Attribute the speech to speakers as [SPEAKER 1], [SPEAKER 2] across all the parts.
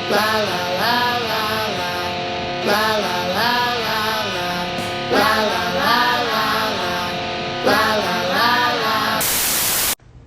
[SPEAKER 1] La la la la la. La la la la la. La la la la la. La la la la.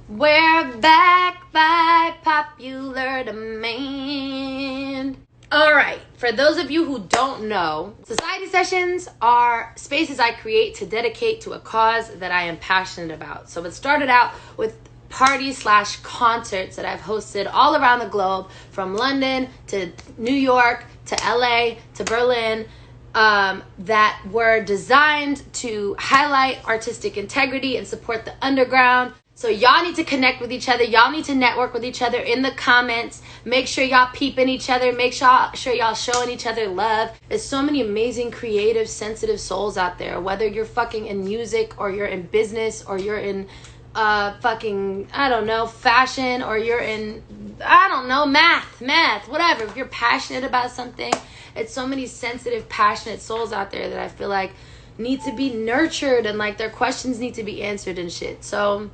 [SPEAKER 1] We're back by popular demand. Alright, for those of you who don't know, society sessions are spaces I create to dedicate to a cause that I am passionate about. So it started out with parties/concerts that I've hosted all around the globe, from London to New York to LA to Berlin, that were designed to highlight artistic integrity and support the underground. So y'all need to connect with each other. Y'all need to network with each other in the comments. Make sure y'all peeping each other. Make sure y'all showing each other love. There's so many amazing, creative, sensitive souls out there. Whether you're fucking in music, or you're in business, or you're in fucking, I don't know, fashion, or you're in, I don't know, math, whatever. If you're passionate about something, it's so many sensitive, passionate souls out there that I feel like need to be nurtured, and like their questions need to be answered and shit. So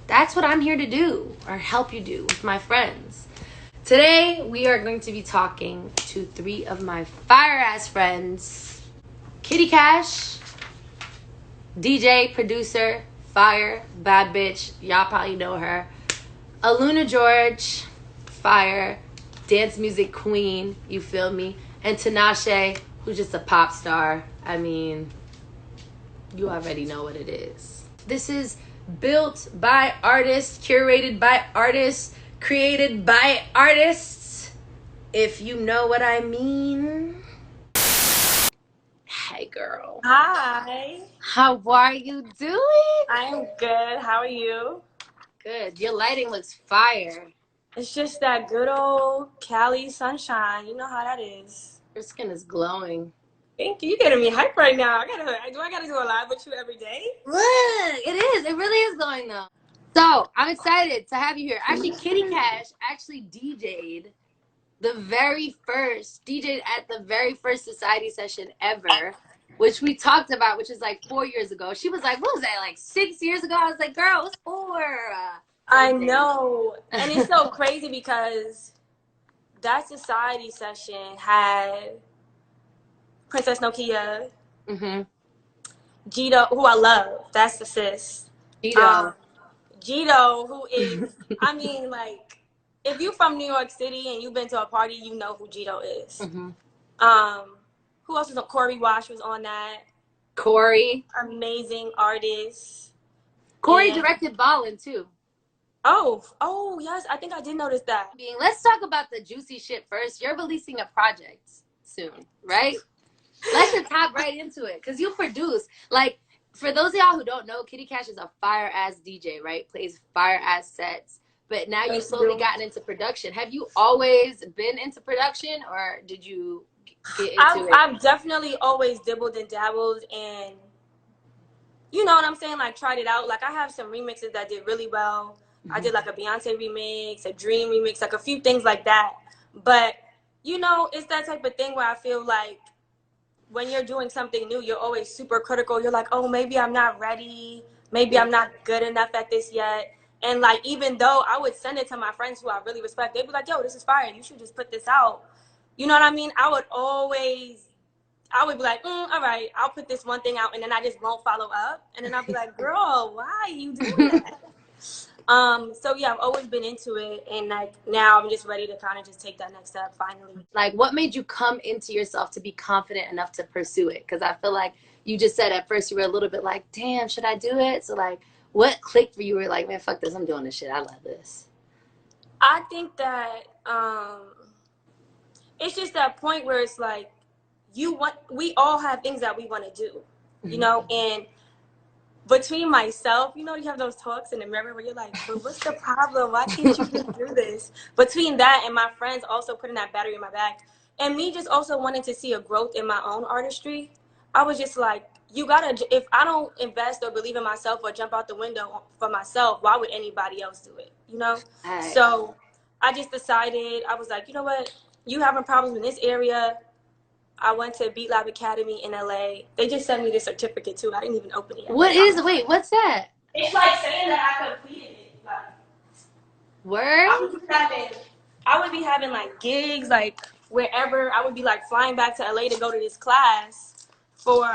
[SPEAKER 1] that's what I'm here to do, or help you do, with my friends. Today, we are going to be talking to 3 of my fire-ass friends. Kitty Cash, DJ, producer, fire, bad bitch. Y'all probably know her. AlunaGeorge, fire, dance music queen, you feel me? And Tinashe, who's just a pop star. I mean, you already know what it is. This is built by artists, curated by artists, created by artists, if you know what I mean. Hey girl.
[SPEAKER 2] Hi.
[SPEAKER 1] How are you doing?
[SPEAKER 2] I am good. How are you?
[SPEAKER 1] Good. Your lighting looks fire.
[SPEAKER 2] It's just that good old Cali sunshine. You know how that is.
[SPEAKER 1] Your skin is glowing.
[SPEAKER 2] Thank you. You're getting me hype right now. I gotta do a live with you every day?
[SPEAKER 1] Look, it is. It really is glowing though. So I'm excited to have you here. Actually, Kitty Cash actually DJ'd at the very first society session ever, which we talked about, which is like 4 years ago. She was like, what was that, like 6 years ago? I was like, girl, it was 4.
[SPEAKER 2] I know. And it's so crazy because that society session had Princess Nokia, Gito, who I love. That's the sis. Gito, who is, I mean, like, if you're from New York City and you've been to a party, you know who Gito is. Who else was on? Corey Wash was on that.
[SPEAKER 1] Corey.
[SPEAKER 2] Amazing artist.
[SPEAKER 1] Corey directed Ballin' too.
[SPEAKER 2] Oh, yes. I think I did notice that.
[SPEAKER 1] Let's talk about the juicy shit first. You're releasing a project soon, right? Let's just hop right into it, because you produce. Like, for those of y'all who don't know, Kitty Cash is a fire-ass DJ, right? Plays fire-ass sets. But now you've slowly gotten into production. Have you always been into production, or did you get into it?
[SPEAKER 2] I've definitely always dibbled and dabbled, and you know what I'm saying? Like, tried it out. Like, I have some remixes that did really well. I did like a Beyonce remix, a Dream remix, like a few things like that. But, you know, it's that type of thing where I feel like when you're doing something new, you're always super critical. You're like, oh, maybe I'm not ready. Maybe I'm not good enough at this yet. And, like, even though I would send it to my friends who I really respect, they'd be like, yo, this is fire. You should just put this out. You know what I mean? I would be like, all right, I'll put this one thing out, and then I just won't follow up. And then I'll be like, girl, why are you doing that? So, yeah, I've always been into it. And, like, now I'm just ready to kind of just take that next step finally.
[SPEAKER 1] Like, what made you come into yourself to be confident enough to pursue it? Because I feel like you just said at first you were a little bit like, damn, should I do it? So, like, what clicked for you? You were like, man, fuck this. I'm doing this shit. I love this.
[SPEAKER 2] I think that it's just that point where it's like, we all have things that we want to do, you know? And between myself, you know, you have those talks in the mirror where you're like, but what's the problem? Why can't you just do this? Between that and my friends also putting that battery in my back, and me just also wanting to see a growth in my own artistry, I was just like, if I don't invest or believe in myself or jump out the window for myself, why would anybody else do it, you know? So I just decided, I was like, you know what? You having problems in this area. I went to Beat Lab Academy in LA. They just sent me the certificate too. I didn't even open it yet.
[SPEAKER 1] What's that?
[SPEAKER 2] It's like saying that I completed it. Like,
[SPEAKER 1] Word?
[SPEAKER 2] I'm just having I would be having like gigs, like wherever. I would be like flying back to LA to go to this class for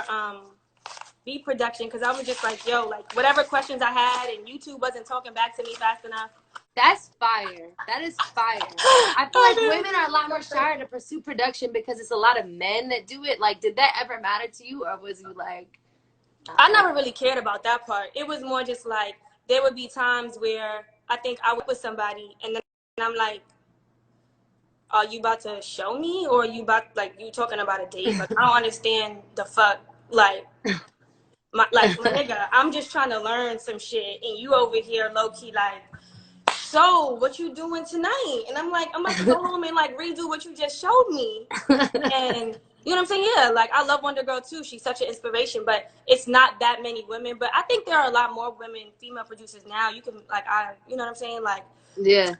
[SPEAKER 2] beat production, because I was just like, yo, like whatever questions I had and YouTube wasn't talking back to me fast enough.
[SPEAKER 1] That's fire. That is fire. I feel like women are a lot more shy to pursue production because it's a lot of men that do it. Like, did that ever matter to you, or was you like?
[SPEAKER 2] I never really cared about that part. It was more just like there would be times where I think I was with somebody and then I'm like, are you about to show me, or are you about, like, you talking about a date? Like, I don't understand the fuck. Like, my nigga, I'm just trying to learn some shit and you over here low key like, so what you doing tonight? And I'm like, I'm about to go home and like redo what you just showed me. And you know what I'm saying? Yeah, like I love Wonder Girl too. She's such an inspiration, but it's not that many women. But I think there are a lot more women, female producers now. You can like, you know what I'm saying? Like,
[SPEAKER 1] Yeah.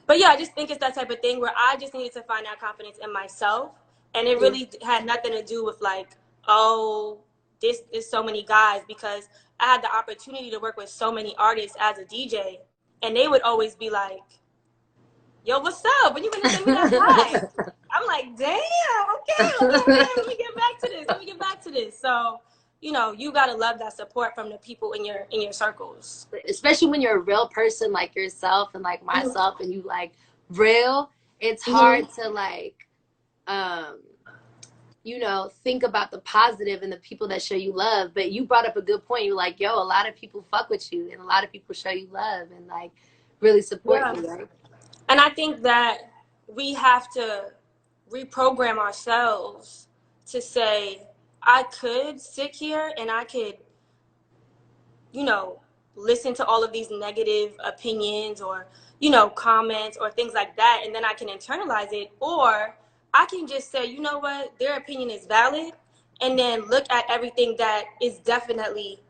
[SPEAKER 2] But yeah, I just think it's that type of thing where I just needed to find that confidence in myself, and it really had nothing to do with like, oh, this is so many guys, because I had the opportunity to work with so many artists as a DJ, and they would always be like, yo, what's up? When you gonna send me that vibe? I'm like, damn, okay, let me get back to this. So, you know, you gotta love that support from the people in your circles.
[SPEAKER 1] Especially when you're a real person like yourself and like myself, and you like real, it's hard to like you know, think about the positive and the people that show you love. But you brought up a good point. You're like, yo, a lot of people fuck with you and a lot of people show you love and like really support you, right?
[SPEAKER 2] And I think that we have to reprogram ourselves to say, I could sit here and I could, you know, listen to all of these negative opinions or, you know, comments or things like that, and then I can internalize it. Or I can just say, you know what, their opinion is valid, and then look at everything that is definitely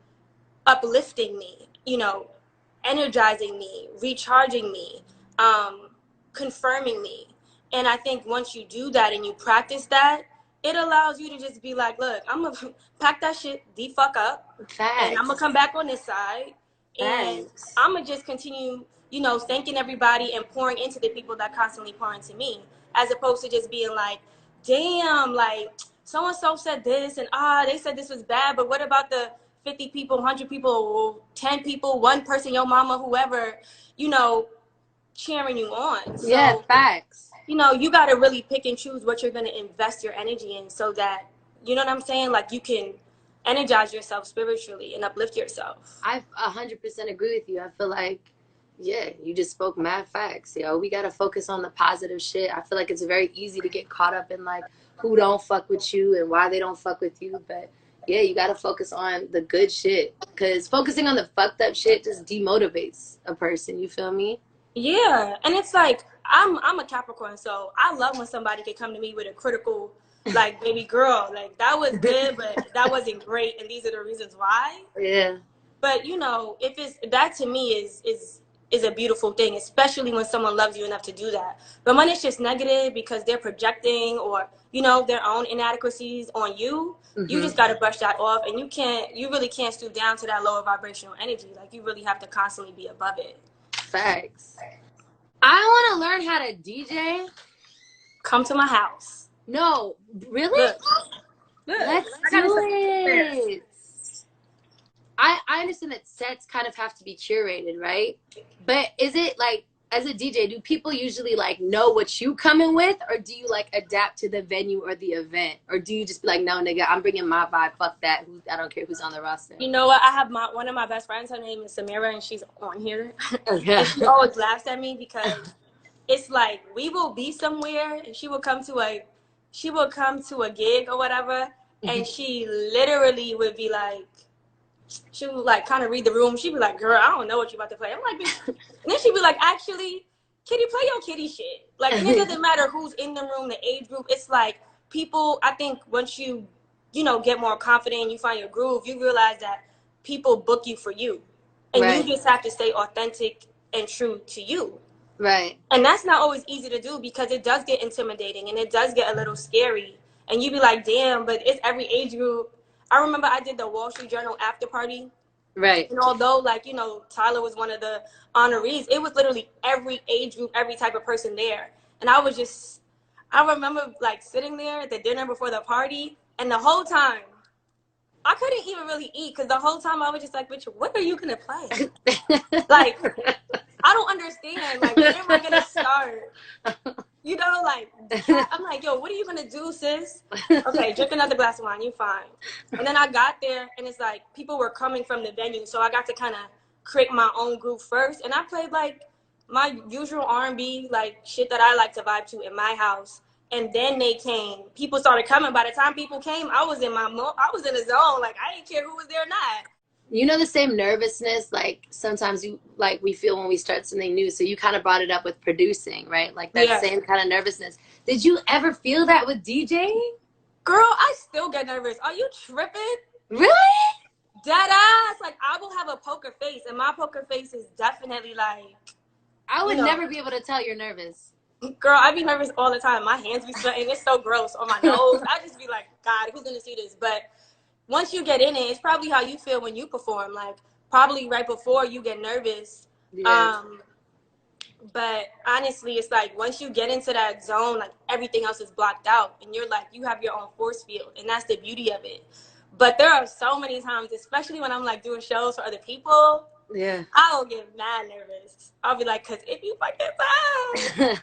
[SPEAKER 2] uplifting me, you know, energizing me, recharging me, confirming me. And I think once you do that and you practice that, it allows you to just be like, look, I'm going to pack that shit the fuck up.
[SPEAKER 1] Facts.
[SPEAKER 2] And I'm going to come back on this side. And I'm going to just continue, you know, thanking everybody and pouring into the people that constantly pour into me, as opposed to just being like, damn, like, so-and-so said this, and they said this was bad, but what about the 50 people, 100 people, 10 people, one person, your mama, whoever, you know, cheering you on. So,
[SPEAKER 1] yeah, facts.
[SPEAKER 2] You know, you got to really pick and choose what you're going to invest your energy in, so that, you know what I'm saying? Like, you can energize yourself spiritually and uplift yourself.
[SPEAKER 1] I 100% agree with you. I feel like, yeah, you just spoke mad facts. Yo, we got to focus on the positive shit. I feel like it's very easy to get caught up in like who don't fuck with you and why they don't fuck with you. But yeah, you got to focus on the good shit, because focusing on the fucked up shit just demotivates a person. You feel me?
[SPEAKER 2] Yeah. And it's like, I'm a Capricorn, so I love when somebody could come to me with a critical, like, baby girl, like, that was good, but that wasn't great, and these are the reasons why.
[SPEAKER 1] Yeah.
[SPEAKER 2] But, you know, if it's, that to me is a beautiful thing, especially when someone loves you enough to do that. But when it's just negative because they're projecting, or, you know, their own inadequacies on you, you just got to brush that off, and you really can't stoop down to that lower vibrational energy. Like, you really have to constantly be above it.
[SPEAKER 1] Facts. I want to learn how to DJ.
[SPEAKER 2] Come to my house.
[SPEAKER 1] No, really?
[SPEAKER 2] Look.
[SPEAKER 1] Let's do it. I understand that sets kind of have to be curated, right? But is it like, as a DJ, do people usually like know what you coming with, or do you like adapt to the venue or the event, or do you just be like, no, nigga, I'm bringing my vibe, fuck that, I don't care who's on the roster?
[SPEAKER 2] You know what? I have one of my best friends. Her name is Samira, and she's on here.
[SPEAKER 1] Okay.
[SPEAKER 2] And she always laughs at me because it's like we will be somewhere, and she will come to a gig or whatever, and she literally would be like, she would like kind of read the room. She'd be like, girl, I don't know what you're about to play. I'm like, bitch. And then she'd be like, actually, kitty, play your kitty shit. Like, and it doesn't matter who's in the room, the age group. It's like people, I think once you know, get more confident, you find your groove, you realize that people book you for you. And you just have to stay authentic and true to you.
[SPEAKER 1] Right.
[SPEAKER 2] And that's not always easy to do, because it does get intimidating and it does get a little scary. And you be like, damn, but it's every age group. I remember I did the Wall Street Journal after party,
[SPEAKER 3] Right.
[SPEAKER 2] And although, like, you know, Tyler was one of the honorees, it was literally every age group, every type of person there. And I remember, like, sitting there at the dinner before the party, and the whole time, I couldn't even really eat because the whole time I was just like, bitch, what are you going to play? Like, I don't understand. Like, when am I going to start? You know, like, I'm like, yo, what are you going to do, sis? Okay, drink another glass of wine. You fine. And then I got there, and it's like people were coming from the venue. So I got to kind of create my own group first. And I played, like, my usual R&B, like, shit that I like to vibe to in my house. And then they came. People started coming. By the time people came, I was in the zone. Like, I didn't care who was there or not.
[SPEAKER 3] You know, the same nervousness, like, sometimes we feel when we start something new. So you kind of brought it up with producing, right? Like, that same kind of nervousness. Did you ever feel that with DJing?
[SPEAKER 2] Girl, I still get nervous. Are you tripping?
[SPEAKER 3] Really?
[SPEAKER 2] Dead ass. Like, I will have a poker face, and my poker face is definitely, like,
[SPEAKER 3] I would never be able to tell you're nervous.
[SPEAKER 2] Girl, I be nervous all the time. My hands be sweating. It's so gross on my nose. I just be like, God, who's going to see this? But once you get in it, it's probably how you feel when you perform. Like, probably right before you get nervous.
[SPEAKER 3] Yeah.
[SPEAKER 2] But honestly, it's like once you get into that zone, like everything else is blocked out. And you're like, you have your own force field. And that's the beauty of it. But there are so many times, especially when I'm like doing shows for other people.
[SPEAKER 3] Yeah.
[SPEAKER 2] I'll get mad nervous. I'll be like, because if you fucking time.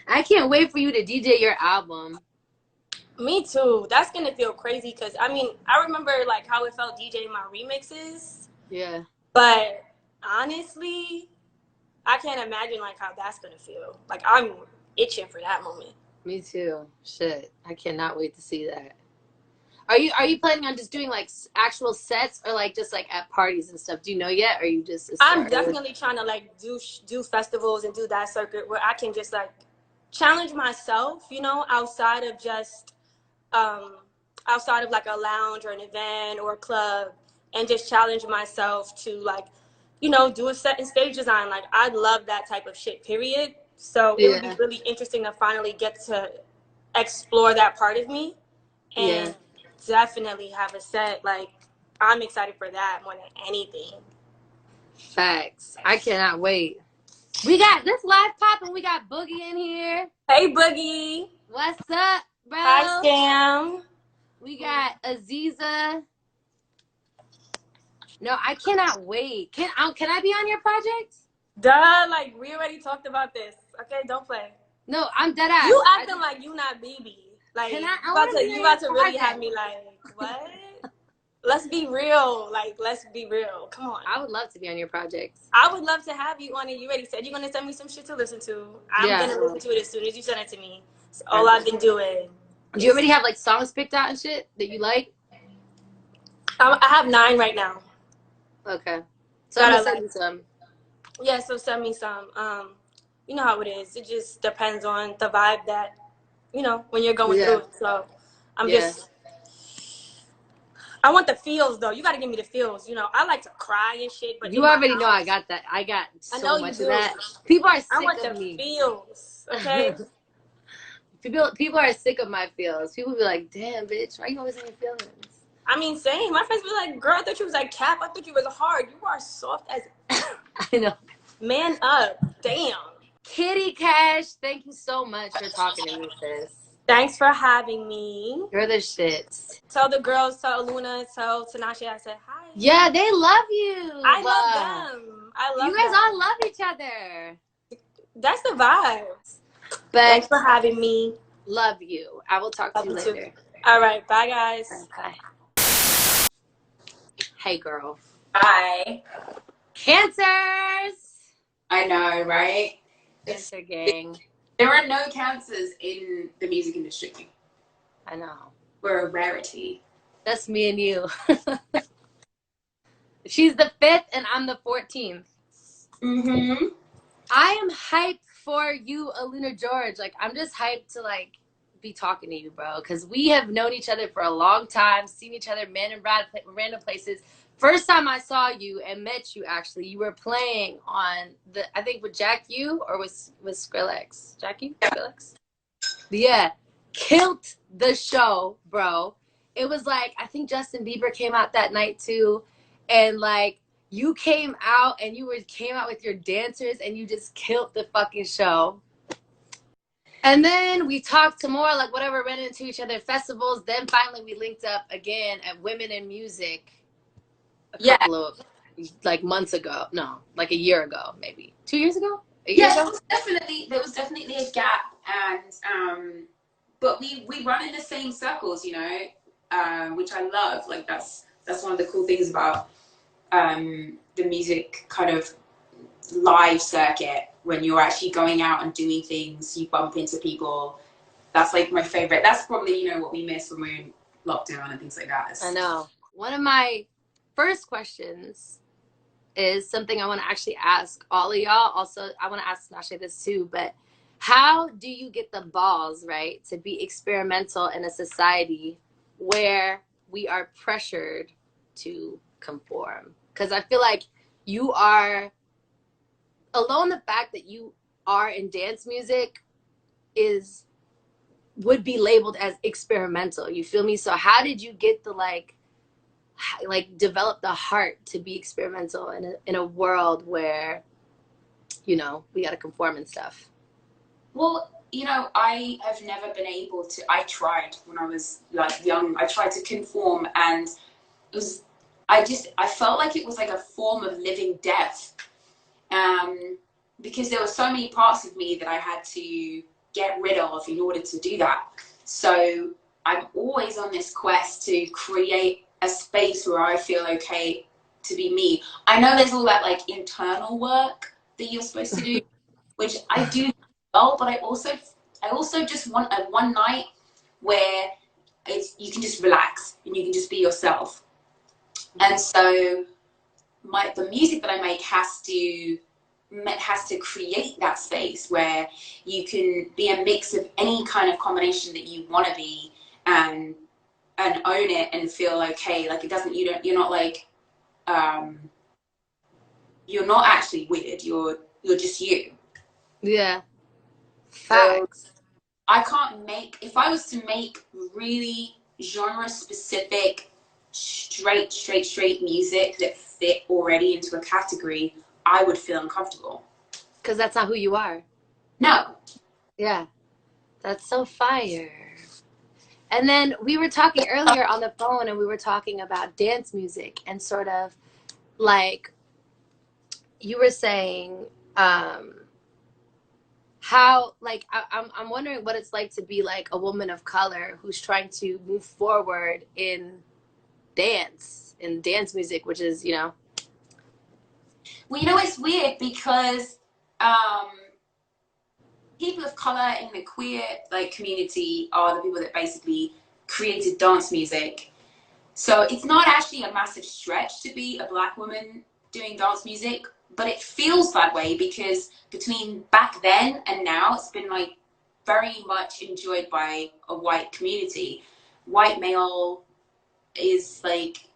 [SPEAKER 3] I can't wait for you to DJ your album.
[SPEAKER 2] Me too. That's going to feel crazy because, I mean, I remember, like, how it felt DJing my remixes.
[SPEAKER 3] Yeah.
[SPEAKER 2] But honestly, I can't imagine, like, how that's going to feel. Like, I'm itching for that moment.
[SPEAKER 3] Me too. Shit. I cannot wait to see that. Are you planning on just doing, like, actual sets or, like, just, like, at parties and stuff? Do you know yet? Or are you just...
[SPEAKER 2] I'm definitely trying to, like, do festivals and do that circuit where I can just, like, challenge myself, you know, outside of like a lounge or an event or a club, and just challenge myself to, like, you know, do a set in stage design. Like, I love that type of shit, period. So it would be really interesting to finally get to explore that part of me and definitely have a set. Like, I'm excited for that more than anything.
[SPEAKER 3] Facts. I cannot wait. We got this live popping. We got Boogie in here.
[SPEAKER 2] Hey, Boogie.
[SPEAKER 3] What's up, bro?
[SPEAKER 2] Hi, Sam.
[SPEAKER 3] We got Aziza. No, I cannot wait. Can I be on your project?
[SPEAKER 2] Duh, like, we already talked about this. Okay, don't play.
[SPEAKER 3] No, I'm dead ass.
[SPEAKER 2] You acting like you not Bibi. Like, you about to really have me like, what? Let's be real. Like, let's be real. Come on.
[SPEAKER 3] I would love to be on your project.
[SPEAKER 2] I would love to have you on it. You already said you're going to send me some shit to listen to. I'm going to listen to it as soon as you send it to me. That's all I've been doing.
[SPEAKER 3] Do you already have, like, songs picked out and shit that you like?
[SPEAKER 2] I have 9 right now.
[SPEAKER 3] Okay. So I'm going to send you some.
[SPEAKER 2] Yeah, so send me some. You know how it is. It just depends on the vibe that, you know, when you're going through it. So I'm just... I want the feels, though. You got to give me the feels. You know, I like to cry and shit. But
[SPEAKER 3] you already know I got that. I got so much of that. People are sick of me.
[SPEAKER 2] I want the feels, okay?
[SPEAKER 3] People are sick of my feels. People be like, damn, bitch, why you always in your feelings?
[SPEAKER 2] I mean, same. My friends be like, girl, I thought you was like Cap. I thought you was hard. You are soft as...
[SPEAKER 3] I know.
[SPEAKER 2] Man up. Damn.
[SPEAKER 3] Kitty Cash, thank you so much for talking to me, sis.
[SPEAKER 2] Thanks for having me.
[SPEAKER 3] You're the shit.
[SPEAKER 2] Tell the girls, tell Aluna, tell Tinashe I said hi.
[SPEAKER 3] Yeah, they love you.
[SPEAKER 2] I love them. I love
[SPEAKER 3] you guys
[SPEAKER 2] them.
[SPEAKER 3] all love each other.
[SPEAKER 2] That's the vibe.
[SPEAKER 3] But
[SPEAKER 2] thanks for having me.
[SPEAKER 3] Love you. I will talk to you later.
[SPEAKER 2] Too. All right. Bye, guys.
[SPEAKER 3] Bye. Hey, girl.
[SPEAKER 4] Hi.
[SPEAKER 3] Cancers.
[SPEAKER 4] I know, right?
[SPEAKER 3] Cancer gang.
[SPEAKER 4] There are no cancers in the music industry.
[SPEAKER 3] I know.
[SPEAKER 4] We're a rarity.
[SPEAKER 3] That's me and you. She's the 5th and I'm the 14th.
[SPEAKER 4] Mm-hmm.
[SPEAKER 3] I am hyped for you, AlunaGeorge. Like, I'm just hyped to, like, be talking to you, bro. Because we have known each other for a long time, seen each other in random places. First time I saw you and met you, actually, you were playing on I think with Jack U or was Skrillex? Jack U? Skrillex? Yeah. Killed the show, bro. It was like, I think Justin Bieber came out that night too. and like you came out and came out with your dancers and you just killed the fucking show. And then we talked to more, like whatever, ran into each other at festivals. Then finally we linked up again at Women in Music a couple of like months ago. No, like a year ago, maybe 2 years ago. A year ago?
[SPEAKER 4] There was definitely a gap, and but we run in the same circles, you know, which I love. Like that's one of the cool things about the music kind of live circuit. When you're actually going out and doing things, you bump into people. That's like my favorite. That's probably, you know, what we miss when we're in lockdown and things like that.
[SPEAKER 3] I know. One of my first questions is something I want to actually ask all of y'all. Also, I want to ask Tinashe this too, but how do you get the balls, right, to be experimental in a society where we are pressured to conform? Because I feel like you are, alone the fact that you are in dance music would be labeled as experimental. You feel me? So how did you get the like develop the heart to be experimental in a world where, you know, we got to conform and stuff?
[SPEAKER 4] Well, you know, I have never been able to. I tried when I was like young. I tried to conform, and it was. I felt like it was like a form of living death, because there were so many parts of me that I had to get rid of in order to do that. So I'm always on this quest to create a space where I feel okay to be me. I know there's all that like internal work that you're supposed to do, which I do well, but I also just want a one night where you can just relax and you can just be yourself. And so the music that I make has to create that space where you can be a mix of any kind of combination that you want to be, and own it and feel okay. Like you're not like you're not actually weird, you're just you.
[SPEAKER 3] Yeah. Facts.
[SPEAKER 4] So I can't make, if I was to make really genre specific straight music that fit already into a category, I would feel uncomfortable.
[SPEAKER 3] Because that's not who you are.
[SPEAKER 4] No.
[SPEAKER 3] Yeah. That's so fire. And then we were talking earlier on the phone, and we were talking about dance music and sort of like you were saying how, like, I'm wondering what it's like to be like a woman of color who's trying to move forward in dance music, which is, you know.
[SPEAKER 4] Well, you know, it's weird because people of color in the queer like community are the people that basically created dance music. So it's not actually a massive stretch to be a Black woman doing dance music, but it feels that way because between back then and now, it's been like very much enjoyed by a white community. White male is like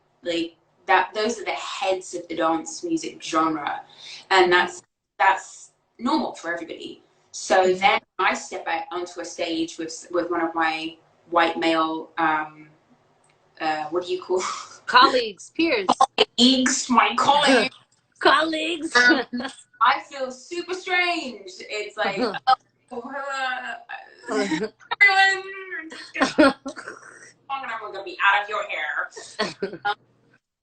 [SPEAKER 4] that. Those are the heads of the dance music genre, and that's normal for everybody. So then I step out onto a stage with one of my white male what do you call
[SPEAKER 3] colleagues, peers,
[SPEAKER 4] my colleagues.
[SPEAKER 3] Colleagues.
[SPEAKER 4] I feel super strange. It's like, everyone, I'm gonna be out of your hair.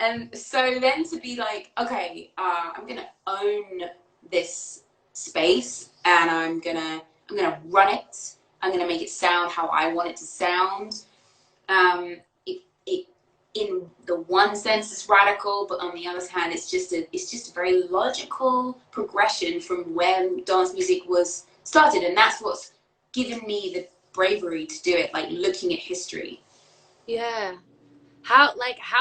[SPEAKER 4] And so then to be like, okay, I'm gonna own this space, and I'm gonna run it. I'm gonna make it sound how I want it to sound. It in the one sense is radical, but on the other hand, it's just a very logical progression from when dance music was started, and that's what's given me the bravery to do it. Like looking at history.
[SPEAKER 3] Yeah. How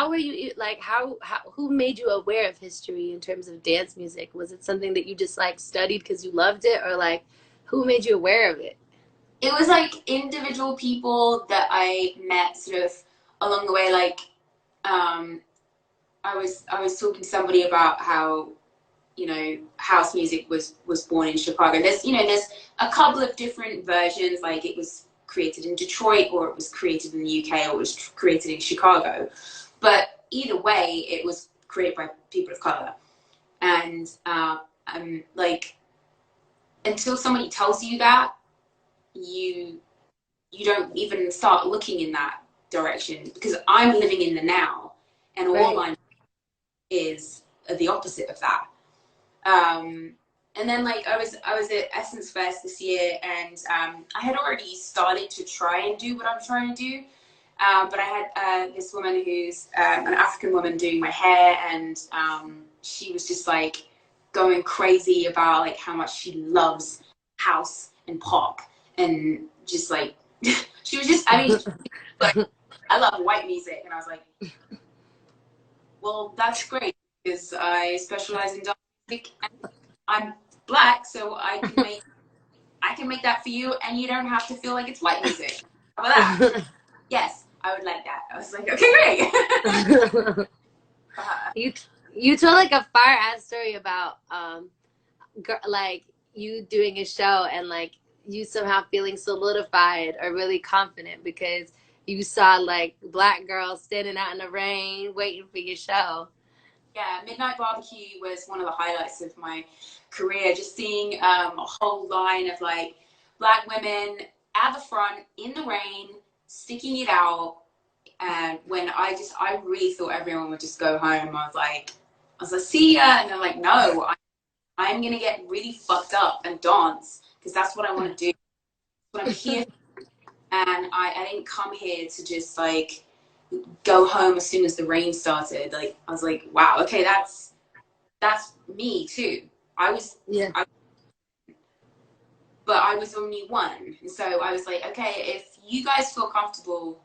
[SPEAKER 3] were you, like, how who made you aware of history in terms of dance music? Was it something that you just like studied because you loved it, or like who made you aware of it?
[SPEAKER 4] It was like individual people that I met sort of along the way. Like I was talking to somebody about how, you know, house music was born in Chicago. There's a couple of different versions, like it was created in Detroit, or it was created in the UK, or it was created in Chicago. But either way, it was created by people of color. And like, until somebody tells you that, you don't even start looking in that direction, because I'm living in the now, and all I'm is the opposite of that. And then like I was at Essence Fest this year, and I had already started to try and do what I'm trying to do, but I had this woman who's an African woman doing my hair, and she was just like going crazy about like how much she loves house and pop, and just like she was just, I mean, like, I love white music, and I was like, well, that's great, because I specialize in dance music, and I'm Black, so I can make that for you, and you don't have to feel like it's white music. How about that? Yes, I would like that. I was like, okay, great.
[SPEAKER 3] You told like a fire ass story about like you doing a show and like you somehow feeling solidified or really confident because you saw like Black girls standing out in the rain waiting for your show.
[SPEAKER 4] Yeah, Midnight Barbecue was one of the highlights of my career. Just seeing a whole line of like Black women at the front in the rain, sticking it out. And when I really thought everyone would just go home. I was like, see ya. And they're like, no, I'm going to get really fucked up and dance, because that's what I want to do. That's what I'm here for. And I didn't come here to just like go home as soon as the rain started. Like, I was like, wow, okay, that's me too. But I was only one. And so I was like, okay, if you guys feel comfortable,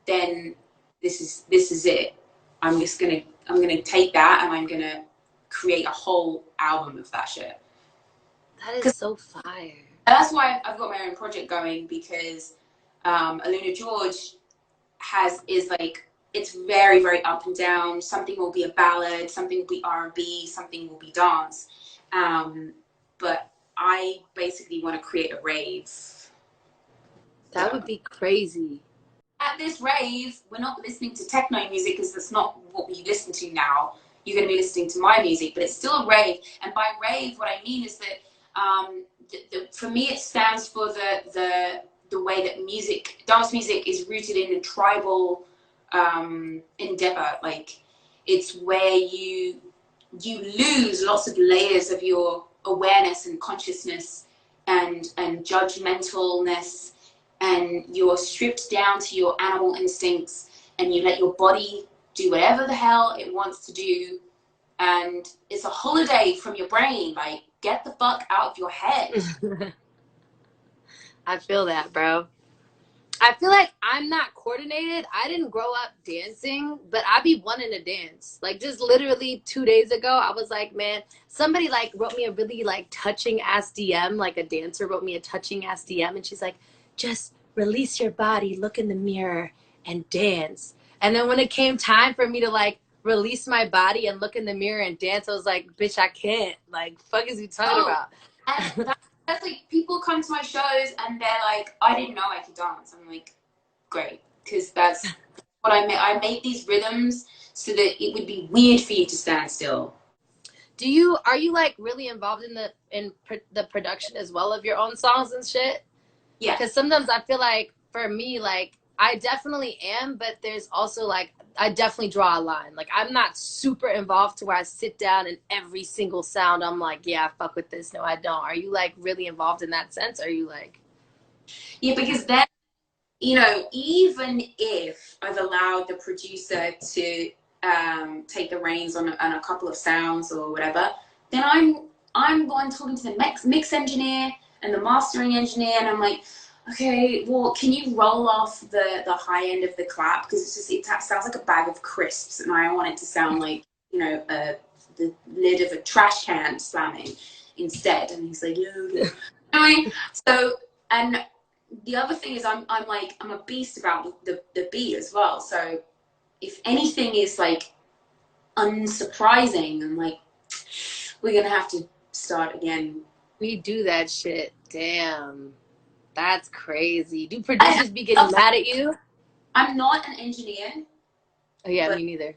[SPEAKER 4] then this is it. I'm gonna take that, and I'm gonna create a whole album of that shit.
[SPEAKER 3] That is so fire.
[SPEAKER 4] That's why I've got my own project going, because AlunaGeorge is like, it's very, very up and down. Something will be a ballad, something will be R&B, something will be dance. But I basically want to create a rave.
[SPEAKER 3] That would be crazy.
[SPEAKER 4] At this rave, we're not listening to techno music, because that's not what we listen to now. You're going to be listening to my music, but it's still a rave. And by rave, what I mean is that for me, it stands for the way that dance music is rooted in a tribal endeavor. Like, it's where you lose lots of layers of your awareness and consciousness and judgmentalness, and you're stripped down to your animal instincts, and you let your body do whatever the hell it wants to do, and it's a holiday from your brain. Like, get the fuck out of your head.
[SPEAKER 3] I feel that, bro. I feel like I'm not coordinated. I didn't grow up dancing, but I be wanting to dance. Like, just literally 2 days ago, I was like, man, somebody like wrote me a really like touching ass DM. Like, a dancer wrote me a touching ass DM, and she's like, just release your body, look in the mirror, and dance. And then when it came time for me to like release my body and look in the mirror and dance, I was like, bitch, I can't. Like, fuck is you talking about?
[SPEAKER 4] And that's like, people come to my shows and they're like, I didn't know I could dance. I'm like, great, because that's what I made. I made these rhythms so that it would be weird for you to stand still.
[SPEAKER 3] Are you like really involved in the production as well of your own songs and shit?
[SPEAKER 4] Yeah.
[SPEAKER 3] Because sometimes I feel like, for me, like, I definitely am, but there's also like, I definitely draw a line. Like, I'm not super involved to where I sit down and every single sound I'm like, yeah, I fuck with this. No, I don't. Are you like really involved in that sense? Are you like?
[SPEAKER 4] Yeah, because then, you know, even if I've allowed the producer to take the reins on a couple of sounds or whatever, then I'm going talking to the mix engineer and the mastering engineer, and I'm like, okay, well, can you roll off the high end of the clap, because it sounds like a bag of crisps, and I want it to sound like, you know, the lid of a trash can slamming instead. And he's like, yeah. So, and the other thing is, I'm a beast about the beat as well. So if anything is like unsurprising, I'm like, we're gonna have to start again.
[SPEAKER 3] We do that shit. Damn. That's crazy. Do producers be getting mad at you?
[SPEAKER 4] I'm not an engineer.
[SPEAKER 3] Oh yeah, me neither.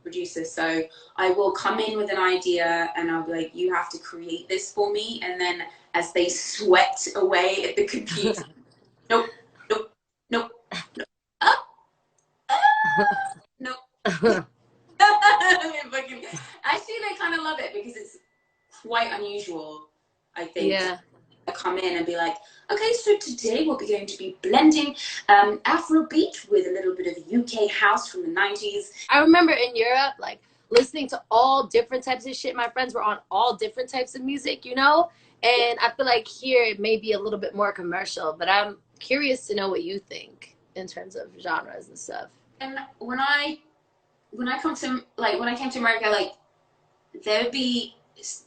[SPEAKER 4] producer. So I will come in with an idea and I'll be like, you have to create this for me. And then as they sweat away at the computer, nope, nope, nope, nope, up, nope. Actually, they kind of love it because it's quite unusual, I think.
[SPEAKER 3] Yeah.
[SPEAKER 4] I come in and be like, okay, so today we're going to be blending Afrobeat with a little bit of UK house from the 90s.
[SPEAKER 3] I remember in Europe, like, listening to all different types of shit. My friends were on all different types of music, you know? And I feel like here it may be a little bit more commercial, but I'm curious to know what you think in terms of genres and stuff.
[SPEAKER 4] And when I came to America, like, there would be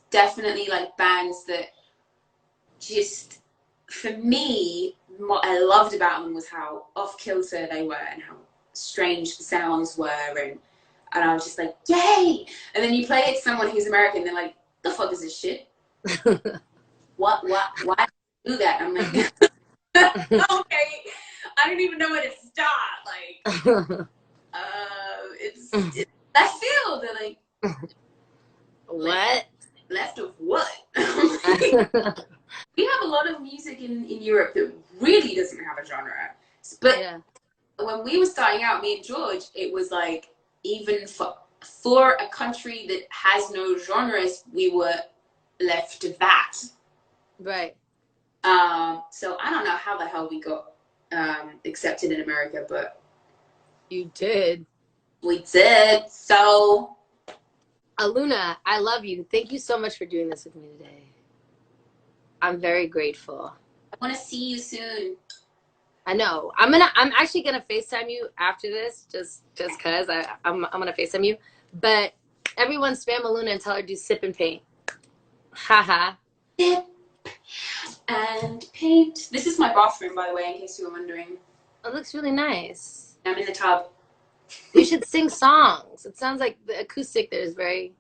[SPEAKER 4] definitely like bands that just, for me, what I loved about them was how off kilter they were and how strange the sounds were, and I was just like, yay! And then you play it to someone who's American, they're like, the fuck is this shit? Why do that? I'm like, okay, I don't even know where to start. Like, it's that feel. They're like,
[SPEAKER 3] what?
[SPEAKER 4] Left of what? We have a lot of music in Europe that really doesn't have a genre. But
[SPEAKER 3] yeah.
[SPEAKER 4] when we were starting out, me and George, it was like, even for a country that has no genres, we were left of that.
[SPEAKER 3] Right.
[SPEAKER 4] So I don't know how the hell we got accepted in America, but
[SPEAKER 3] you did.
[SPEAKER 4] We did. So
[SPEAKER 3] Aluna, I love you. Thank you so much for doing this with me today. I'm very grateful.
[SPEAKER 4] I want to see you soon.
[SPEAKER 3] I know. I'm actually gonna FaceTime you after this, just cause I'm gonna FaceTime you. But everyone spam Aluna and tell her to do sip and paint. Haha.
[SPEAKER 4] Sip and paint. This is my bathroom, by the way, in case you were wondering.
[SPEAKER 3] It looks really nice.
[SPEAKER 4] I'm in the tub.
[SPEAKER 3] You should sing songs. It sounds like the acoustic there is very.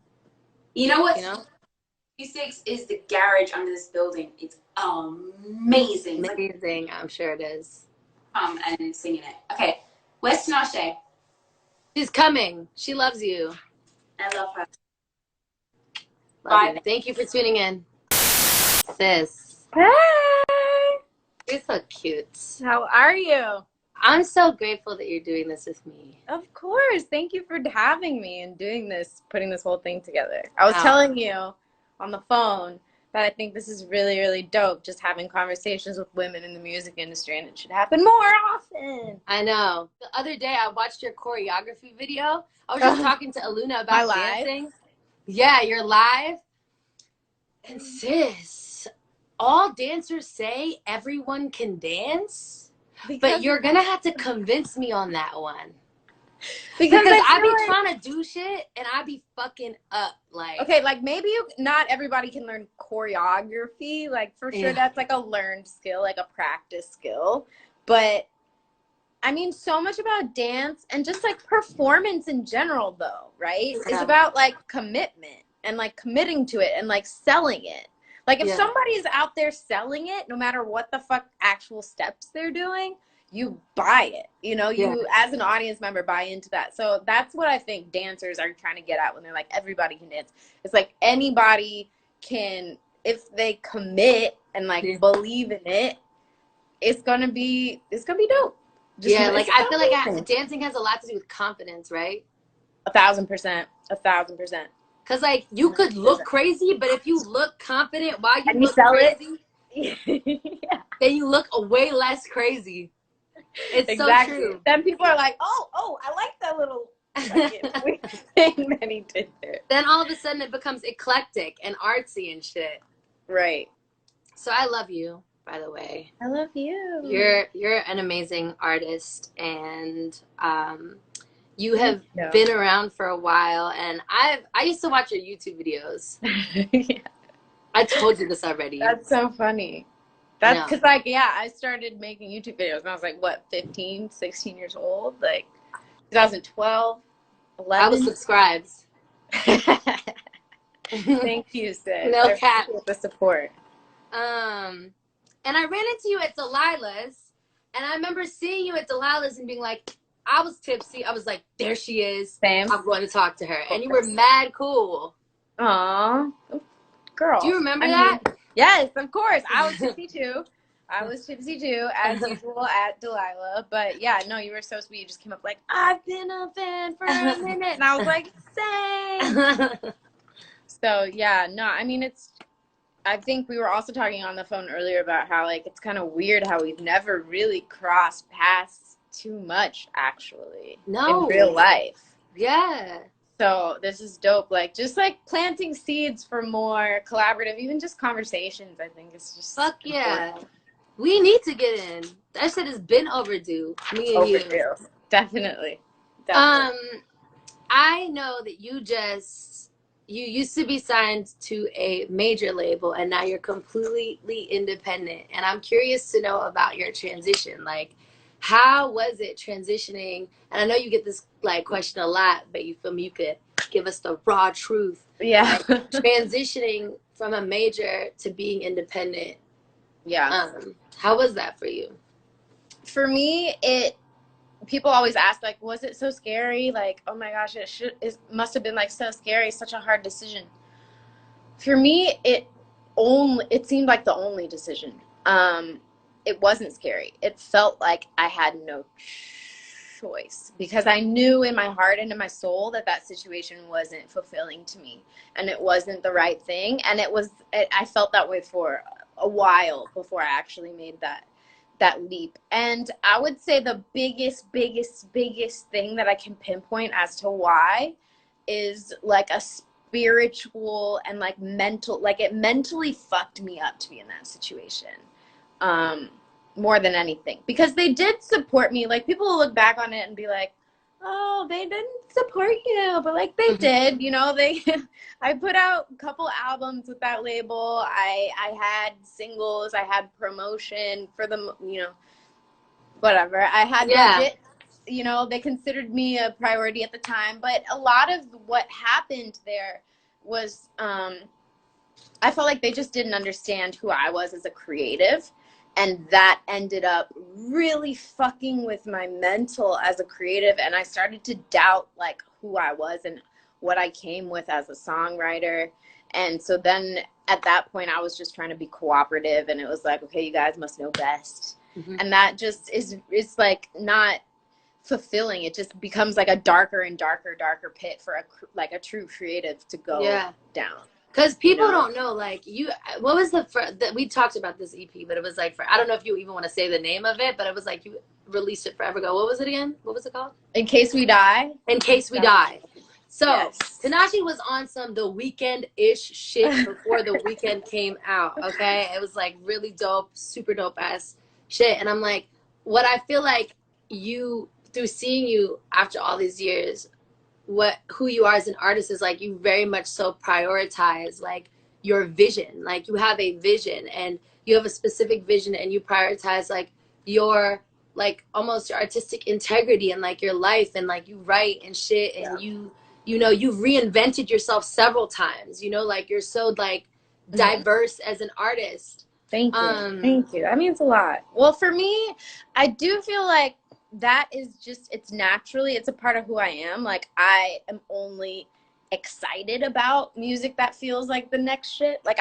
[SPEAKER 4] You know what?
[SPEAKER 3] You know?
[SPEAKER 4] 26 is the garage under this building. It's amazing.
[SPEAKER 3] Amazing. I'm sure it is.
[SPEAKER 4] And singing it. Okay, where's Tinashe?
[SPEAKER 3] She's coming. She loves you.
[SPEAKER 4] I love her.
[SPEAKER 3] Love you. Thank you for tuning in. Sis.
[SPEAKER 1] Hey!
[SPEAKER 3] You're so cute.
[SPEAKER 1] How are you?
[SPEAKER 3] I'm so grateful that you're doing this with me.
[SPEAKER 1] Of course. Thank you for having me and doing this, putting this whole thing together. I was telling you on the phone that I think this is really, really dope, just having conversations with women in the music industry, and it should happen more often.
[SPEAKER 3] I know. The other day, I watched your choreography video. I was just talking to Aluna about dancing. Yeah, you're live. And sis, all dancers say everyone can dance, but you're going to have to convince me on that one. Because I be trying to do shit and I be fucking up. Like,
[SPEAKER 1] okay, like maybe not everybody can learn choreography. Like for sure, that's like a learned skill, like a practice skill. But I mean, so much about dance and just like performance in general, though, right? Yeah. It's about like commitment and like committing to it and like selling it. Like if somebody's out there selling it, no matter what the fuck actual steps they're doing, you buy it, you know, you as an audience member buy into that. So that's what I think dancers are trying to get at when they're like, everybody can dance. It's like anybody can, if they commit and like believe in it, it's gonna be dope.
[SPEAKER 3] Just like I feel like dancing has a lot to do with confidence, right?
[SPEAKER 1] 1,000%, 1,000%.
[SPEAKER 3] Cause like you could look crazy, but if you look confident while you look
[SPEAKER 1] sell
[SPEAKER 3] crazy, then you look way less crazy. It's so true.
[SPEAKER 1] Then people are like, oh, I like that little thing that he did there.
[SPEAKER 3] Then all of a sudden it becomes eclectic and artsy and shit.
[SPEAKER 1] Right.
[SPEAKER 3] So I love you, by the way.
[SPEAKER 1] I love you.
[SPEAKER 3] You're an amazing artist, and you have been around for a while, and I used to watch your YouTube videos.
[SPEAKER 1] Yeah.
[SPEAKER 3] I told you this already.
[SPEAKER 1] That's so funny. That's because, like, I started making YouTube videos when I was, like, what, 15, 16 years old? Like, 2012, 11?
[SPEAKER 3] I was subscribed.
[SPEAKER 1] Thank you, sis.
[SPEAKER 3] No cap.
[SPEAKER 1] The support.
[SPEAKER 3] And I ran into you at Delilah's, and I remember seeing you at Delilah's and being like, I was tipsy. I was like, there she is.
[SPEAKER 1] Same.
[SPEAKER 3] I'm going to talk to her. And you were mad cool.
[SPEAKER 1] Aw, girl.
[SPEAKER 3] Do you remember that?
[SPEAKER 1] Yes, of course. I was tipsy too. As usual at Delilah. But yeah, no, you were so sweet. You just came up like, I've been a fan for a minute. And I was like, same. So yeah, no, I mean, I think we were also talking on the phone earlier about how, like, it's kind of weird how we've never really crossed paths too much, actually.
[SPEAKER 3] No.
[SPEAKER 1] In real life.
[SPEAKER 3] Yeah.
[SPEAKER 1] So this is dope. Like, just like planting seeds for more collaborative, even just conversations, I think it's just
[SPEAKER 3] fuck yeah.
[SPEAKER 1] important.
[SPEAKER 3] We need to get in. That shit has been overdue. Me and you.
[SPEAKER 1] Definitely.
[SPEAKER 3] I know that you used to be signed to a major label and now you're completely independent. And I'm curious to know about your transition. Like, how was it transitioning? And I know you get this like question a lot, but you feel me, you could give us the raw truth.
[SPEAKER 1] Yeah.
[SPEAKER 3] Like, transitioning from a major to being independent.
[SPEAKER 1] Yeah.
[SPEAKER 3] How was that for you?
[SPEAKER 1] For me, people always ask, like, was it so scary? Like, oh my gosh, it must have been like so scary, such a hard decision. For me, it seemed like the only decision. It wasn't scary. It felt like I had no choice because I knew in my heart and in my soul that situation wasn't fulfilling to me and it wasn't the right thing. And I felt that way for a while before I actually made that leap. And I would say the biggest thing that I can pinpoint as to why is like a spiritual and like mental, like it mentally fucked me up to be in that situation. More than anything, because they did support me. Like, people will look back on it and be like, oh, they didn't support you, but like they did, you know. I put out a couple albums with that label. I had singles, I had promotion for them, you know, whatever. I had budget, you know, they considered me a priority at the time. But a lot of what happened there was, I felt like they just didn't understand who I was as a creative. And that ended up really fucking with my mental as a creative. And I started to doubt like who I was and what I came with as a songwriter. And so then at that point, I was just trying to be cooperative. And it was like, okay, you guys must know best. And that just it's like not fulfilling. It just becomes like a darker and darker pit for a true creative to go down.
[SPEAKER 3] Because people don't know, like, what was we talked about this EP, but it was like, I don't know if you even want to say the name of it, but it was like you released it forever ago. What was it again? What was it called?
[SPEAKER 1] In Case We Die.
[SPEAKER 3] In Case We Die. So, Tinashe was on some The Weeknd-ish shit before The Weeknd came out, okay? It was like really dope, super dope-ass shit. And I'm like, what I feel like through seeing you after all these years, who you are as an artist is like, you very much so prioritize like your vision. Like, you have a vision and you have a specific vision and you prioritize like your like almost your artistic integrity and like your life, and like you write and shit, and you know you've reinvented yourself several times, you know, like you're so like diverse as an artist.
[SPEAKER 1] Thank you. That means a lot. Well, for me, I do feel like that is just, it's a part of who I am. Like, I am only excited about music that feels like the next shit. Like,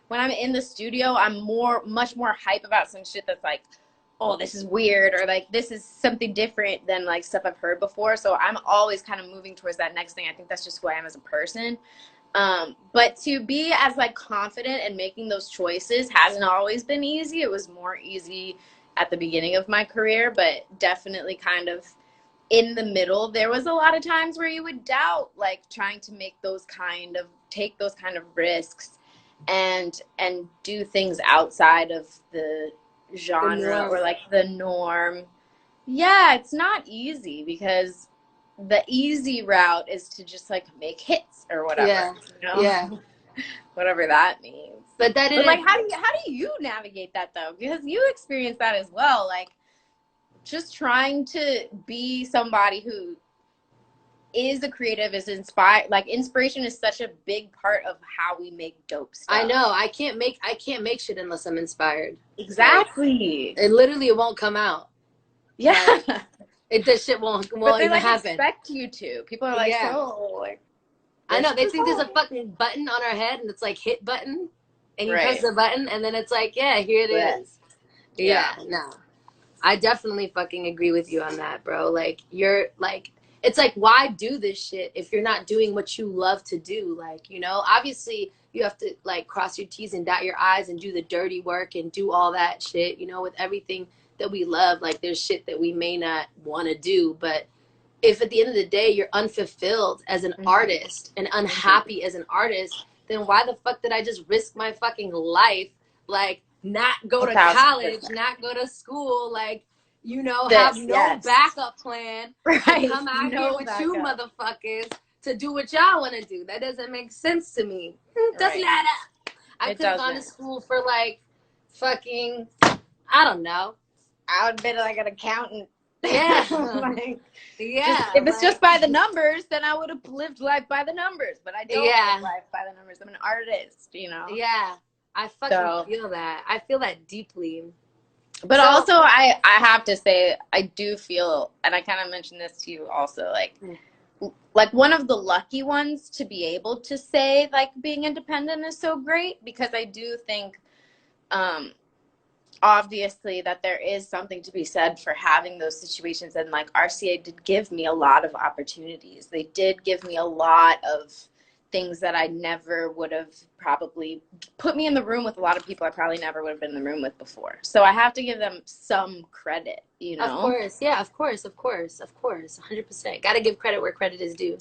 [SPEAKER 1] when I'm in the studio, I'm much more hype about some shit that's like, oh, this is weird, or like this is something different than like stuff I've heard before. So I'm always kind of moving towards that next thing. I think that's just who I am as a person. But to be as like confident in making those choices hasn't always been easy. It was more easy at the beginning of my career, but definitely kind of in the middle, there was a lot of times where you would doubt, like trying to take those kind of risks and do things outside of the genre or like the norm. Yeah, it's not easy, because the easy route is to just like make hits or whatever. You know? Whatever that means. But like, how do you navigate that though? Because you experienced that as well. Like, just trying to be somebody who is a creative, is inspired. Like, inspiration is such a big part of how we make dope stuff.
[SPEAKER 3] I know. I can't make shit unless I'm inspired.
[SPEAKER 1] Exactly.
[SPEAKER 3] Like, it won't come out.
[SPEAKER 1] Yeah.
[SPEAKER 3] Like, This shit won't
[SPEAKER 1] but they
[SPEAKER 3] even
[SPEAKER 1] like
[SPEAKER 3] happen.
[SPEAKER 1] expect you to. People are like,
[SPEAKER 3] Yeah.
[SPEAKER 1] so like.
[SPEAKER 3] I know, they
[SPEAKER 1] this
[SPEAKER 3] think
[SPEAKER 1] is
[SPEAKER 3] there's a fucking button on our head and it's like hit button and you
[SPEAKER 1] Right.
[SPEAKER 3] press the button and then it's like, yeah, here it
[SPEAKER 1] Yeah.
[SPEAKER 3] is. Yeah, no. I definitely fucking agree with you on that, bro. Like, you're like, it's like, why do this shit if you're not doing what you love to do? Like, you know, obviously you have to like cross your T's and dot your I's and do the dirty work and do all that shit, you know, with everything that we love. Like, there's shit that we may not want to do, but if at the end of the day you're unfulfilled as an artist and unhappy as an artist, then why the fuck did I just risk my fucking life, like not go to college, not go to school, like, you know, have no backup plan,
[SPEAKER 1] right.
[SPEAKER 3] to come out here with you motherfuckers to do what y'all want to do? That doesn't make sense to me. Doesn't add up. I could have gone to school for like fucking, I don't know.
[SPEAKER 1] I would have been like an accountant.
[SPEAKER 3] Yeah.
[SPEAKER 1] Like,
[SPEAKER 3] yeah.
[SPEAKER 1] If it's just by the numbers, then I would have lived life by the numbers. But I don't live life by the numbers. I'm an artist, you know?
[SPEAKER 3] Yeah. I fucking feel that. I feel that deeply.
[SPEAKER 1] But also, I have to say, I do feel, and I kind of mentioned this to you also, like one of the lucky ones to be able to say, like, being independent is so great, because I do think, obviously, that there is something to be said for having those situations. And, like, RCA did give me a lot of opportunities. They did give me a lot of things that I never would have probably put me in the room with a lot of people I probably never would have been in the room with before. So I have to give them some credit, you know?
[SPEAKER 3] Of course. Yeah, of course. 100%. Got to give credit where credit is due.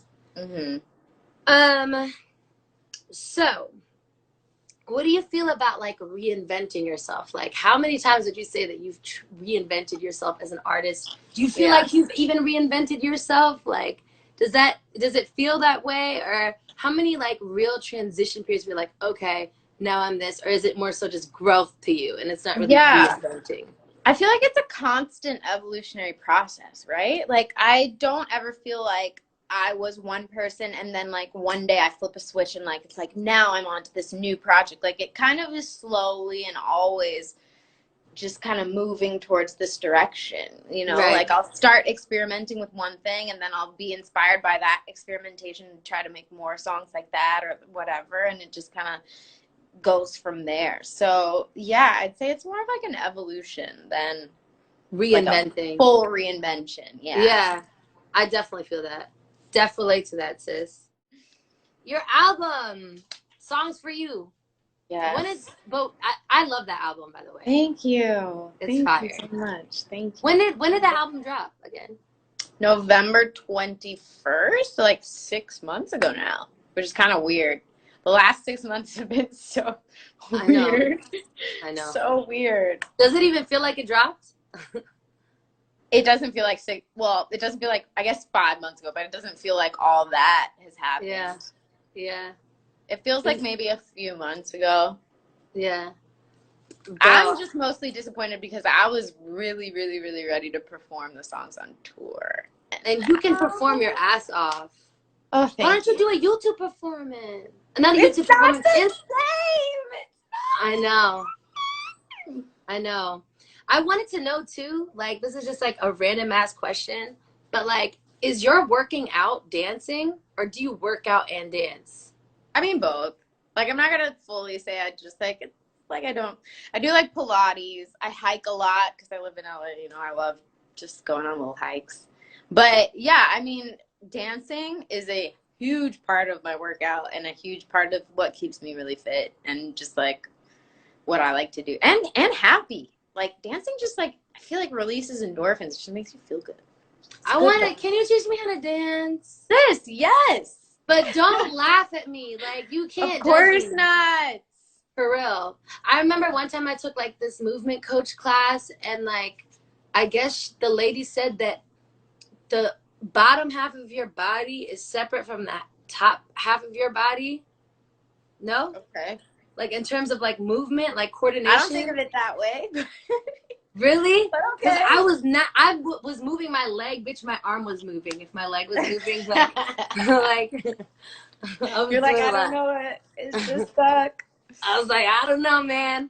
[SPEAKER 3] So what do you feel about like reinventing yourself? Like, how many times would you say that you've reinvented yourself as an artist? Do you feel like you've even reinvented yourself? Like, does it feel that way? Or how many like real transition periods where you're like, okay, now I'm this? Or is it more so just growth to you and it's not really reinventing?
[SPEAKER 1] I feel like it's a constant evolutionary process, right? Like, I don't ever feel like I was one person and then like one day I flip a switch and like it's like now I'm on to this new project. Like, it kind of is slowly and always just kind of moving towards this direction, you know? Like, I'll start experimenting with one thing and then I'll be inspired by that experimentation and try to make more songs like that or whatever, and it just kind of goes from there. So yeah, I'd say it's more of like an evolution than
[SPEAKER 3] reinventing,
[SPEAKER 1] like a full reinvention.
[SPEAKER 3] Yeah, I definitely feel that. Definitely to that, sis. Your album, Songs for You.
[SPEAKER 1] Yeah.
[SPEAKER 3] But I love that album, by the way.
[SPEAKER 1] Thank you.
[SPEAKER 3] It's fire.
[SPEAKER 1] Thank you so much. Thank you.
[SPEAKER 3] When did the album drop again?
[SPEAKER 1] November 21st, so like 6 months ago now, which is kind of weird. The last 6 months have been so weird.
[SPEAKER 3] I know.
[SPEAKER 1] So weird.
[SPEAKER 3] Does it even feel like it dropped?
[SPEAKER 1] It doesn't feel like it doesn't feel like, I guess 5 months ago, but it doesn't feel like all that has happened.
[SPEAKER 3] Yeah.
[SPEAKER 1] It feels like maybe a few months ago.
[SPEAKER 3] Yeah.
[SPEAKER 1] I'm just mostly disappointed because I was really, really, really ready to perform the songs on tour.
[SPEAKER 3] And you can perform your ass off.
[SPEAKER 1] Oh, thank you.
[SPEAKER 3] Why don't you do a YouTube performance? Another
[SPEAKER 1] YouTube
[SPEAKER 3] performance.
[SPEAKER 1] It's the same.
[SPEAKER 3] I know. I wanted to know too, like, this is just like a random ass question, but like, is your working out dancing, or do you work out and dance?
[SPEAKER 1] I mean, both. Like, I'm not gonna fully say I just like it's like I do like Pilates. I hike a lot because I live in LA. You know, I love just going on little hikes. But yeah, I mean, dancing is a huge part of my workout and a huge part of what keeps me really fit and just like what I like to do and happy. Like, dancing just like, I feel like releases endorphins. It just makes you feel good.
[SPEAKER 3] Can you teach me how to dance?
[SPEAKER 1] Sis, yes.
[SPEAKER 3] But don't laugh at me. Like, you can't.
[SPEAKER 1] Of course not.
[SPEAKER 3] For real. I remember one time I took like this movement coach class, and like, I guess the lady said that the bottom half of your body is separate from the top half of your body. No?
[SPEAKER 1] Okay.
[SPEAKER 3] Like, in terms of like movement, like coordination.
[SPEAKER 1] I don't think of it that way.
[SPEAKER 3] Really?
[SPEAKER 1] Okay.
[SPEAKER 3] I was moving my leg, bitch. My arm was moving. If my leg was moving, like,
[SPEAKER 1] you're like, I don't know it. It's just stuck.
[SPEAKER 3] I was like, I don't know, man.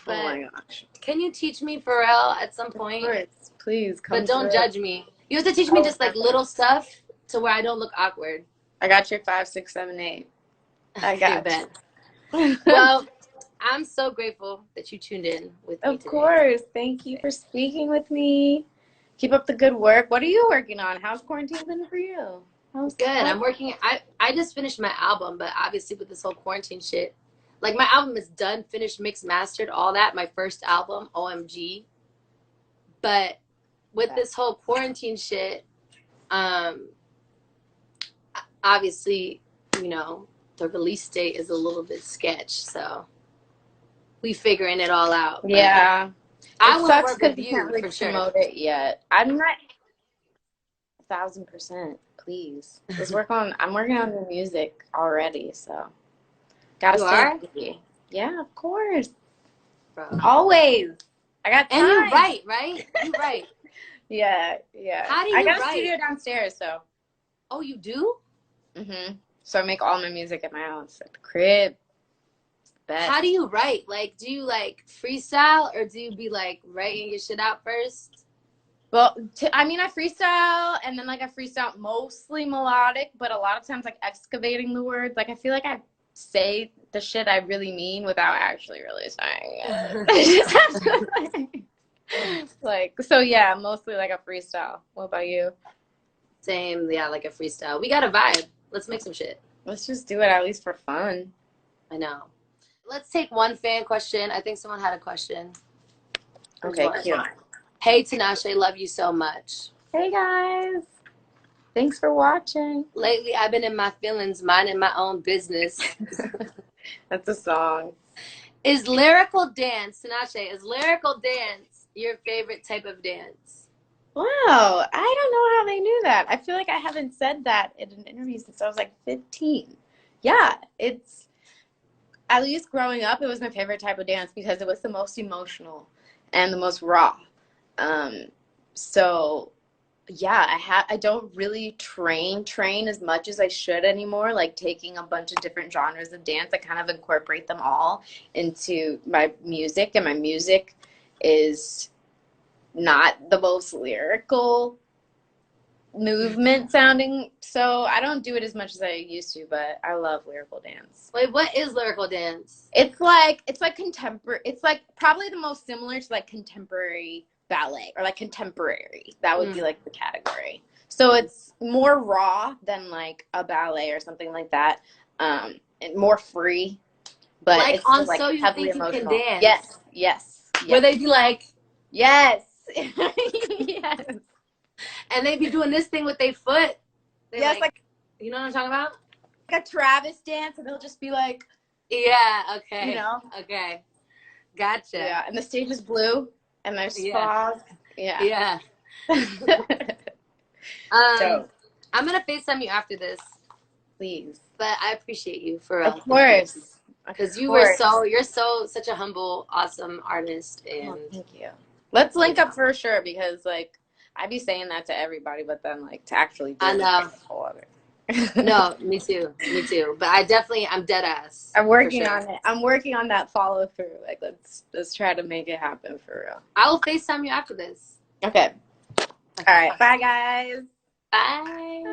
[SPEAKER 3] But
[SPEAKER 1] oh my gosh.
[SPEAKER 3] can you teach me for real at some point?
[SPEAKER 1] Of course. Please come
[SPEAKER 3] But don't
[SPEAKER 1] through.
[SPEAKER 3] judge me. You have to teach me just like little stuff to where I don't look awkward.
[SPEAKER 1] I got your 5, 6, 7, 8. I got
[SPEAKER 3] you. Well, I'm so grateful that you tuned in with me
[SPEAKER 1] Of
[SPEAKER 3] today.
[SPEAKER 1] course. Thank you for speaking with me. Keep up the good work. What are you working on? How's quarantine been for you?
[SPEAKER 3] Good. I'm working. I just finished my album, but obviously with this whole quarantine shit, like my album is done, finished, mixed, mastered, all that. My first album, OMG. But with this whole quarantine shit, obviously, you know, the release date is a little bit sketch, so we figuring it all out.
[SPEAKER 1] Yeah.
[SPEAKER 3] I
[SPEAKER 1] It
[SPEAKER 3] want to
[SPEAKER 1] sucks
[SPEAKER 3] work
[SPEAKER 1] because
[SPEAKER 3] with
[SPEAKER 1] you can't
[SPEAKER 3] you
[SPEAKER 1] really
[SPEAKER 3] for sure.
[SPEAKER 1] promote it yet. I'm not 1,000%. Please. I'm working on the music already, so gotta
[SPEAKER 3] You
[SPEAKER 1] stay
[SPEAKER 3] are?
[SPEAKER 1] busy. Yeah, of course.
[SPEAKER 3] Bro.
[SPEAKER 1] Always. I got time.
[SPEAKER 3] And you write, right? You write.
[SPEAKER 1] Yeah.
[SPEAKER 3] How do you
[SPEAKER 1] I got
[SPEAKER 3] write?
[SPEAKER 1] a studio downstairs, so.
[SPEAKER 3] Oh, you do?
[SPEAKER 1] Mm-hmm. So I make all my music at my house, at the crib. It's the best.
[SPEAKER 3] How do you write? Like, do you like freestyle or do you be like writing your shit out first?
[SPEAKER 1] Well, I freestyle, and then like I freestyle mostly melodic, but a lot of times like excavating the words. Like I feel like I say the shit I really mean without actually really saying it. Like, so yeah, mostly like a freestyle. What about you?
[SPEAKER 3] Same, yeah, like a freestyle. We got a vibe. Let's make some shit.
[SPEAKER 1] Let's just do it at least for fun.
[SPEAKER 3] I know. Let's take one fan question. I think someone had a question.
[SPEAKER 1] Okay, cute.
[SPEAKER 3] Hey, Tinashe, love you so much.
[SPEAKER 1] Hey, guys. Thanks for watching.
[SPEAKER 3] Lately, I've been in my feelings, minding my own business.
[SPEAKER 1] That's a song.
[SPEAKER 3] Is lyrical dance, Tinashe, is lyrical dance your favorite type of dance?
[SPEAKER 1] Wow. I don't know how they knew that. I feel like I haven't said that in an interview since I was like 15. Yeah, it's, at least growing up, it was my favorite type of dance because it was the most emotional and the most raw. So yeah, I don't really train as much as I should anymore, like taking a bunch of different genres of dance. I kind of incorporate them all into my music, and my music is not the most lyrical movement sounding, so I don't do it as much as I used to, but I love lyrical dance.
[SPEAKER 3] Wait, what is lyrical dance?
[SPEAKER 1] It's like contemporary. It's like probably the most similar to like contemporary ballet, or like contemporary. That would be like the category. So it's more raw than like a ballet or something like that, and more free, but
[SPEAKER 3] like
[SPEAKER 1] it's
[SPEAKER 3] on
[SPEAKER 1] like
[SPEAKER 3] So You
[SPEAKER 1] heavily
[SPEAKER 3] Think You
[SPEAKER 1] emotional.
[SPEAKER 3] Can Dance?
[SPEAKER 1] Yes.
[SPEAKER 3] Where they be like,
[SPEAKER 1] yes. Yes.
[SPEAKER 3] And they be doing this thing with their foot.
[SPEAKER 1] Yes, like
[SPEAKER 3] you know what I'm talking about?
[SPEAKER 1] like a Travis dance, and they'll just be like,
[SPEAKER 3] yeah, okay.
[SPEAKER 1] You know?
[SPEAKER 3] Okay. Gotcha.
[SPEAKER 1] Yeah, and the stage is blue, and there's fog. Yeah.
[SPEAKER 3] Yeah.
[SPEAKER 1] So,
[SPEAKER 3] I'm gonna FaceTime you after this.
[SPEAKER 1] please.
[SPEAKER 3] But I appreciate you for real.
[SPEAKER 1] Of course.
[SPEAKER 3] Because you're such a humble, awesome artist, and
[SPEAKER 1] thank you. Let's link up for sure, because like I be saying that to everybody, but then like to actually do
[SPEAKER 3] I know. No, me too. But I'm dead ass.
[SPEAKER 1] I'm working on it. I'm working on that follow through. Like let's try to make it happen for real.
[SPEAKER 3] I will FaceTime you after this.
[SPEAKER 1] Okay. All right. Bye, guys.
[SPEAKER 3] Bye.